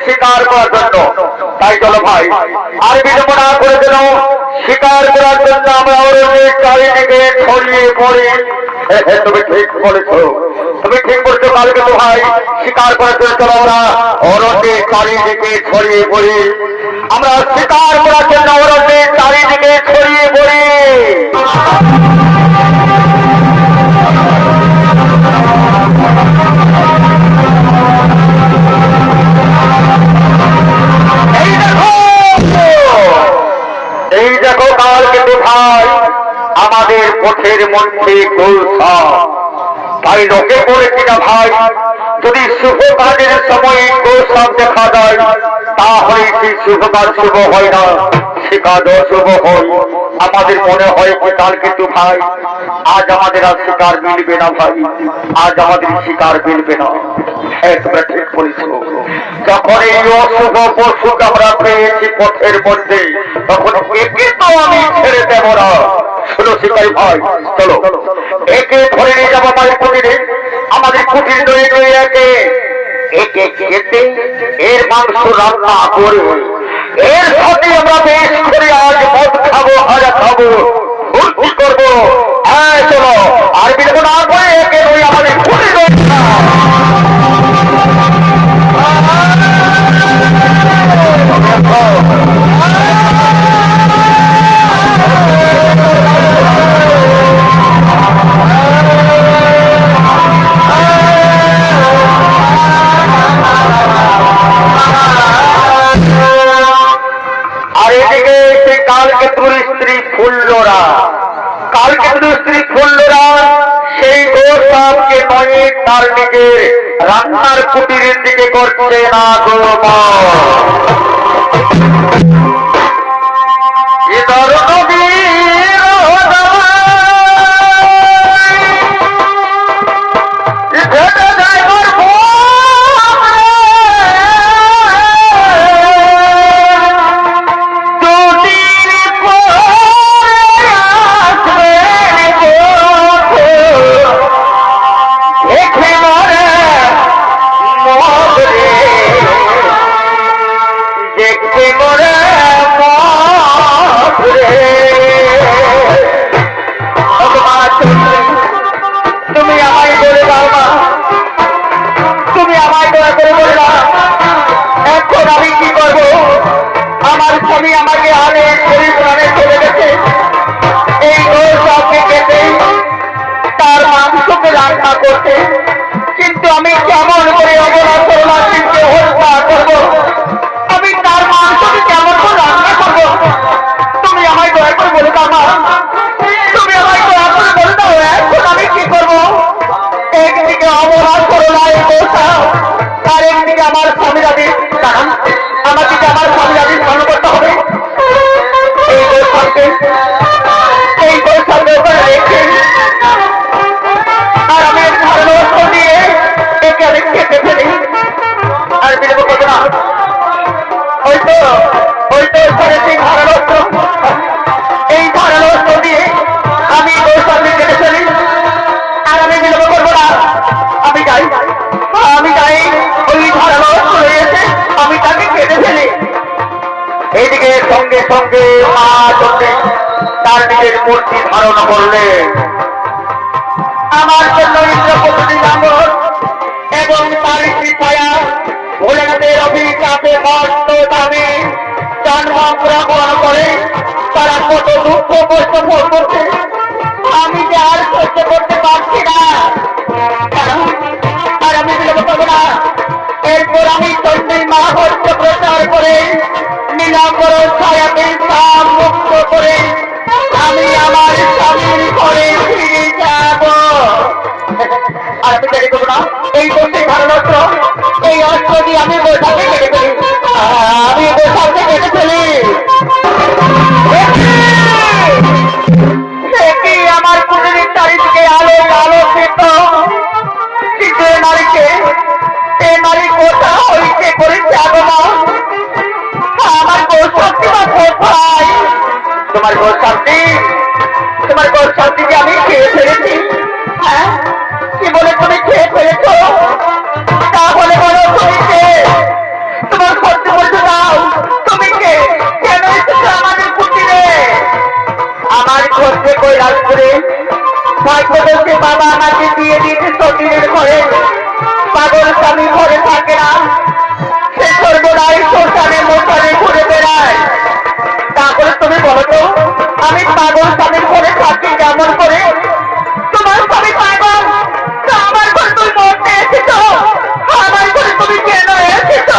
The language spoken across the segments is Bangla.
শিকার করার জন্য। তাই চলো ভাই আর বিলম্ব না করে যেন শিকার করার জন্য আমরা অরণ্যের চারিদিকে ছড়িয়ে পড়ি। তুমি ঠিক বলেছো, তুমি ঠিক বলছো। কালকে তো ভাই শিকার করার জন্য চলো আমরা অরণ্যের চারিদিকে ছড়িয়ে পড়ি। আমরা শিকার করার জন্য অরণ্যের চারিদিকে ছড়িয়ে পড়ি। এই দেখো কাল কিন্তু ভাই আমাদের পথের মধ্যে কৌশল। তাই লোকে বলেছি না ভাই, যদি শুভ কাজের সময় কৌশল দেখা যায় তাহলে সেই শুভ কাজ শুভ হয় না, সে কাজ অশুভ হয়। আমাদের মনে হয় যে কাল কিন্তু ভাই আজ আমাদের আর শিকার মিলবে না ভাই, আজ আমাদের শিকার মিলবে না। হ্যাঁ তোমরা ঠিক বলেছ। যখন এই অশুভ পশুকে আমরা পেয়েছি পথের মধ্যে তখন একে তো আমি ছেড়ে দেব না। শোনো শিকারী ভাই, চলো একে ধরে নিয়ে যাবো আমাদের কুটিরে। আমাদের কুটির ধরে নিয়ে একে একে কেটে এর মাংস রান্না করে এর সাথে আমরা বেশ করে আজ মদ খাবো, হাজা খাবো, ফুর্তি করবো। হ্যাঁ চলো আর বিলম্ব না করে একে ধরে আমাদের কুটিরে। আর এদিকে সেই কালকেতুর স্ত্রী ফুল্লরা, কালকেতুর স্ত্রী ফুল্লরা সেই গোসাপকে নয়ে তার দিকে রান্নার কুটিরের দিকে করছে না গো মা। বিলম্ব করবে না। ওই তো সেই ধারালো অস্ত্র, এই ধারালো অস্ত্র দিয়ে আমি গৌস্বামী কেটে ফেলি। আর আমি বিলম্ব করবো না, আমি যাই ওই ধারালো অস্ত্র রয়েছে, আমি তাকে কেটে ফেলি। এইদিকে সঙ্গে সঙ্গে মা চন্দ্রী তার নিজের মূর্তি ধারণ করলেন। আমার জন্য ইন্দ্রপতি নামক এবং তার কৃপয়া ভোলেনাথের অভিশাপে মস্ত দামে জন্মগ্রহণ করে তারা কত দুঃখ কষ্ট ভোগ করছে, আমি যে আর সহ্য করতে পারছি না। আর আমি বিলম্ব করবো না। এরপর আমি চন্দ্রী মা হস্ত প্রচার করে নীলাম্বর ছায়াকে সাপ মুক্ত করে আমি আমার স্বামীর ঘরে ফিরে যাব। আর আমি দেরি করবো না। এই বলতে ধারণ অস্ত্র, এই অস্ত্র দিয়ে আমি গোসাকে কেটে ফেলি। আমি গোসাকে কেটে ফেলি। দেখি আমার পুজোর চারিদিকে আলো আলোকিত শীতের নারীকে, এ নারী কোথা হইতে করেছে আগমন। আমার গোসাকে বা কোথায়? তোমার গোসাকে আমি খেয়ে ফেলেছি। হ্যাঁ, কি বলে তুমি খেয়ে ফেলেছ? তাহলে বলো তুমি কে? তোমার সত্যি বলতে দাও, তুমি কে? কেন এসেছো আমাদের কুটিরে? আমার ঘরকে কৈলাস করে ভাগ্যদোষে বাবা আমাকে দিয়ে দিয়েছে সতীরের ঘরে। পাগল স্বামী ঘরে থাকে না, সে সর্বদাই শ্মশানে মশানে ঘুরে বেড়ায়। তারপরে তুমি বলো তো, আমি পাগল স্বামীর ঘরে থাকি কেমন করে? তোমার স্বামী পাগল, তা আমার ঘরে তুমি মরতে এসেছ? আমার ঘরে তুমি কেন এসেছ?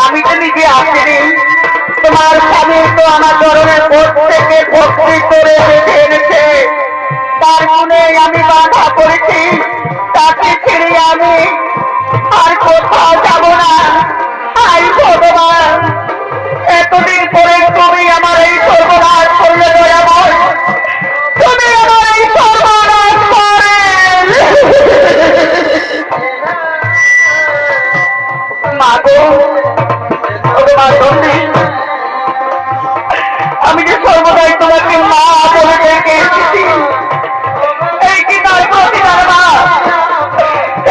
আমি তো নিজে আসিনি, তোমার স্বামী তো আমার চরণের ভোট থেকে ভক্তি করে বেঁধে এনেছে। তার মনে আমি বাধা করেছি, তাকে ছেড়ে আমি আর কোথাও যাব না। আই ভগবান, এতদিন পরে তুমি আমার এই সর্বনাশ করলে দয়াময়, তুমি আমার এই সর্বনাশ করে। মা গো, মা চন্দ্রী, আমি যে সর্বদাই তোমাকে মা বলে ডেকে এসেছি, এই কি তার প্রতিদান মা?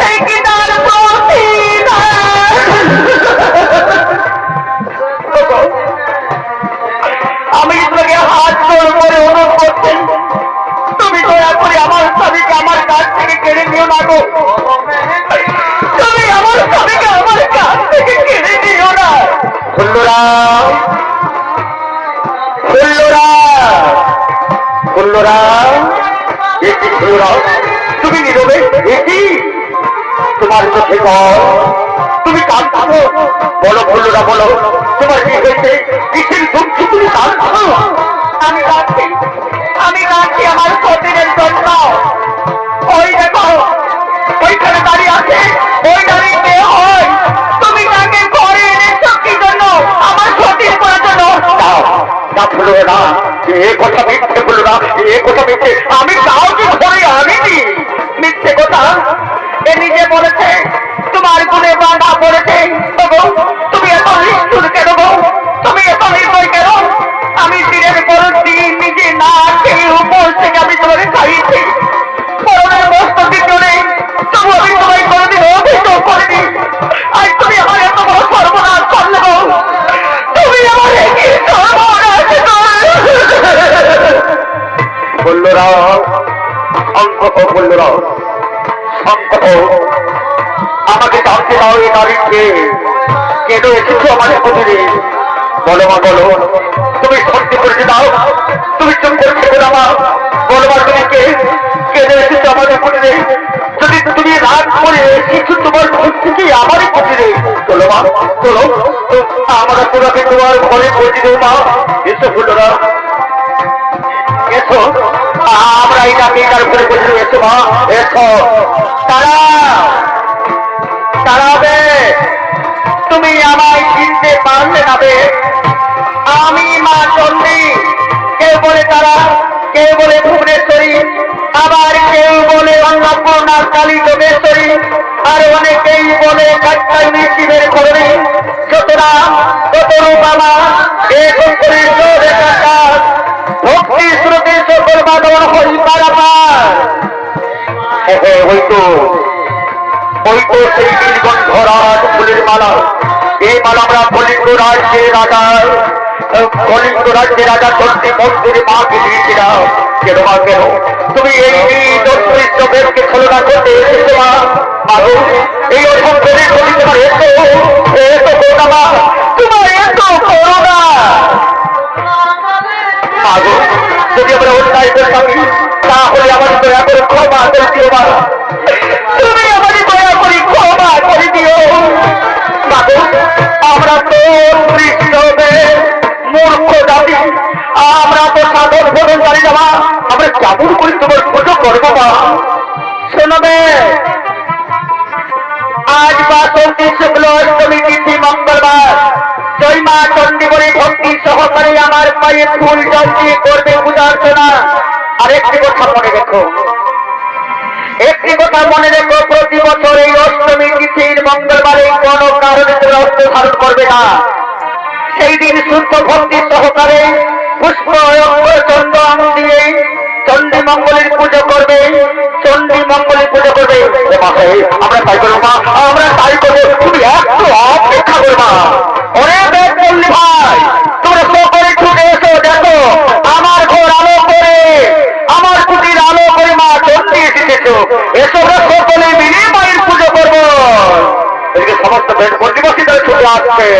এই কি তার প্রতিদান? আমি তোমাকে হাত জোর করে অনুরোধ করছি, তুমি দয়া করে আমার স্বামীকে আমার কাছ থেকে কেড়ে নিও না গো। তুমি আমার স্বামীকে আমার কাছ থেকে কেড়ে নিও না। তুমি নীরবে এটি তোমার চোখে তুমি কাঁদছো? বলো ফুল্লরা, বলো তোমার কি হয়েছে? কিসের দুঃখ তুমি কাঁদছো? আমি কাঁদছি আমার সতীরের জন্য। ওই দেখো, ওইখানে দাঁড়িয়ে আছে, ওই দাঁড়িয়ে কে হয়? তুমি তাকে ঘরে এনেছো কি জন্য? আমার সতীর করার জন্য? না ফুলো না, এ কথা মিথ্যে বলো না, এ কথা মিথ্যে। আমি কাউকে ঘরে আনিনি। মিথ্যে কথা? এ নিজে বলেছে তোমার গুণে বাঁধা পড়েছে। তুমি এত নিষ্ঠুর কেন গো? তুমি এত নির্দয় কেন? আমি দিনের পর দিন নিজে না খেয়ে উপর থেকে আমি তোমাকে খাইয়েছি। পরনের বস্তু কিছু নেই, তবু আমি তোমায় কোনোদিন অভিযোগ করিনি। আজ তুমি আমার এত বড় সর্বনাশ করলে গো। তুমি আমার একই সর্বনাশ বললরা, অঙ্কট বললরা, সংকট আমাকে জানতে দাও, এই নারীকে কেন এসেছো আমাদের কুটিরে? বলো মা, বলো তুমি সত্যি করে দাও, তুমি চুপ করে থেকো না মা। বলো মা, তুমি কে? কেন এসেছো আমাদের কুটিরে? যদি তুমি রাগ করে কিছু তোমার ঘর থেকে আমার কুটিরে, চলো মা চলো, আমরা তোমাকে তোমার ঘরে পৌঁছে দেবো মা। এসো ফুলরা, এসো, আমরা এই ডাকে তার উপরে পৌঁছে দেবো। এসো মা, এসো। তারাবে, তুমি আমায় চিনতে পারলে না বে? আমি মা চন্ডী, কেউ বলে তারা, কেউ বলে ভুবনেশ্বরী, আবার কেউ বলে অন্নপূর্ণা কালী যোগেশ্বরী, আর অনেকেই বলে কাত্যায়নী শিবের ঘরে। যতরা তত রূপ আমার এক করে ভক্তি শ্রুতি সকল বাদন হই পারাপার। ওই তো সেই নীলগন্ধরাজ ফুলের মালা। এই মালা আমরা কলিঙ্গ রাজ্যের রাজা চন্ডী মন্দিরে মাকে দিয়েছিলাম। কেন মা কেন তুমি এই দরিদ্রকে ছলনা করতে এসেছো মা? মাগো এই অসম্পদের করি তোমার এত করোনা মা, তোমার এত করোনা। মাগো যদি আমরা অন্যায় করে থাকি তাহলে আমাদের দয়া করে ক্ষমা করে দিও মা। তুমি আমাদের দয়া করি ক্ষমা করে দিও মাগো। আমরা তো কৃষ্ণবে মূর্খ জাতি, আমরা তো সাধন ভোজন জানি না মা। আমরা কেমন করি তোমার পুজো করবো মা? শোনবে, আজ বাসন্তী শুক্ল অষ্টমী তিথি মঙ্গলবার জয় মা চণ্ডী বলে ভক্তি সহকারে আমার পায়ে ফুল জল দিয়ে করবে পূজা অর্চনা। আর একটি কথা মনে রেখো, প্রতি বছর এই অষ্টমী তিথির মঙ্গলবারে কোন কারণে তোমরা অস্ত্র ধারণ করবে না। সেই দিন শুদ্ধ ভক্তি সহকারে পুষ্প চন্দন দিয়ে চণ্ডী মঙ্গলের পুজো করবে, চণ্ডী মঙ্গলের পুজো করবে। আমরা তাই করবো মা, আমরা তাই করবো। তুমি একটু অপেক্ষা করো মা। অনেক বললি ভাই, তোমরা সকলে ছুটে এসো। দেখো আমার ঘর আলো করে, আমার কুটির আলো করে মা চণ্ডী এসেছো। এসো আমরা সকলে মিলে মায়ের পুজো করবো। এদিকে সমস্ত বন্দিবাসী তারা ছুটে আসছে।